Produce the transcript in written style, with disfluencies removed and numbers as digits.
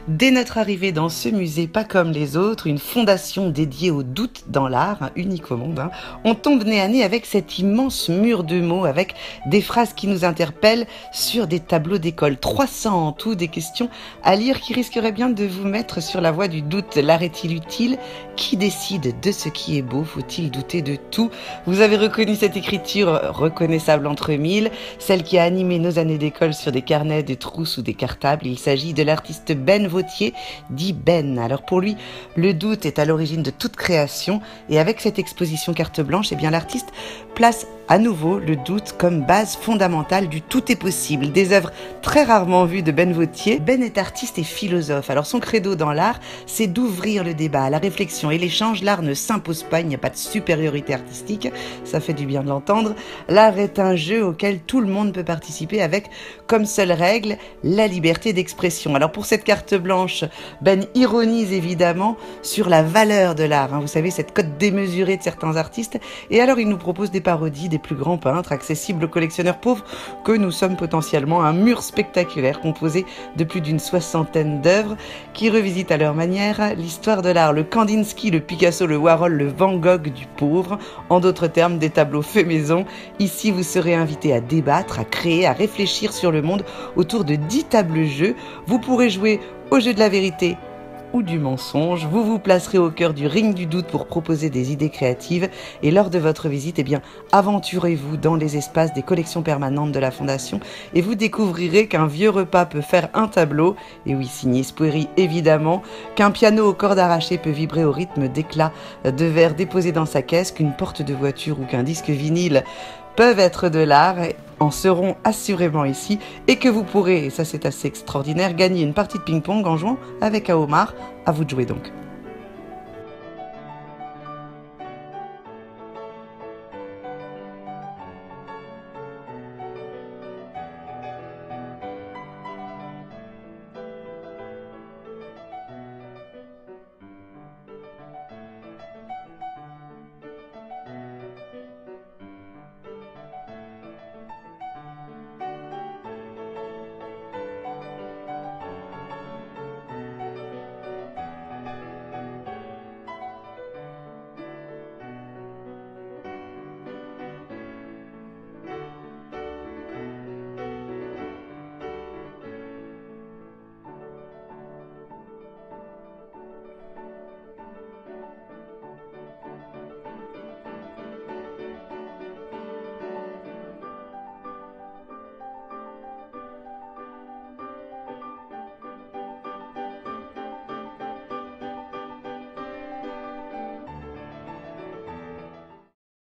Dès notre arrivée dans ce musée, pas comme les autres, une fondation dédiée au doute dans l'art, unique au monde, on tombe nez à nez avec cet immense mur de mots, avec des phrases qui nous interpellent sur des tableaux d'école. 300 en tout, des questions à lire qui risqueraient bien de vous mettre sur la voie du doute. L'art est-il utile? Qui décide de ce qui est beau? Faut-il douter de tout? Vous avez reconnu cette écriture reconnaissable entre mille, celle qui a animé nos années d'école sur des carnets de trousses ou des cartables. Il s'agit de l'artiste Ben Vauthier, dit Ben. Alors pour lui, le doute est à l'origine de toute création, et avec cette exposition carte blanche, eh bien l'artiste place à nouveau le doute comme base fondamentale du tout est possible. Des œuvres très rarement vues de Ben Vauthier. Ben est artiste et philosophe. Alors son credo dans l'art, c'est d'ouvrir le débat, la réflexion et l'échange. L'art ne s'impose pas, il n'y a pas de supériorité artistique, ça fait du bien de l'entendre. L'art est un jeu auquel tout le monde peut participer avec comme seule règle la liberté d'expression. Alors pour cette carte blanche, Ben ironise évidemment sur la valeur de l'art. Vous savez, cette cote démesurée de certains artistes. Et alors il nous propose des parodies des plus grands peintres, accessibles aux collectionneurs pauvres que nous sommes potentiellement. Un mur spectaculaire composé de plus d'une 60aine d'œuvres qui revisitent à leur manière l'histoire de l'art. Le Kandinsky, le Picasso, le Warhol, le Van Gogh du pauvre. En d'autres termes, des tableaux faits maison. Ici, vous serez invité à débattre, à créer, à réfléchir sur le monde autour de 10 tables-jeux. Vous pourrez jouer au jeu de la vérité ou du mensonge. Vous vous placerez au cœur du ring du doute pour proposer des idées créatives, et lors de votre visite, aventurez-vous dans les espaces des collections permanentes de la Fondation et vous découvrirez qu'un vieux repas peut faire un tableau, et oui, signé Spoeri évidemment, qu'un piano aux cordes arrachées peut vibrer au rythme d'éclats de verre déposés dans sa caisse, qu'une porte de voiture ou qu'un disque vinyle peuvent être de l'art, en seront assurément ici, et que vous pourrez, et ça c'est assez extraordinaire, gagner une partie de ping-pong en jouant avec Aomar. À vous de jouer donc.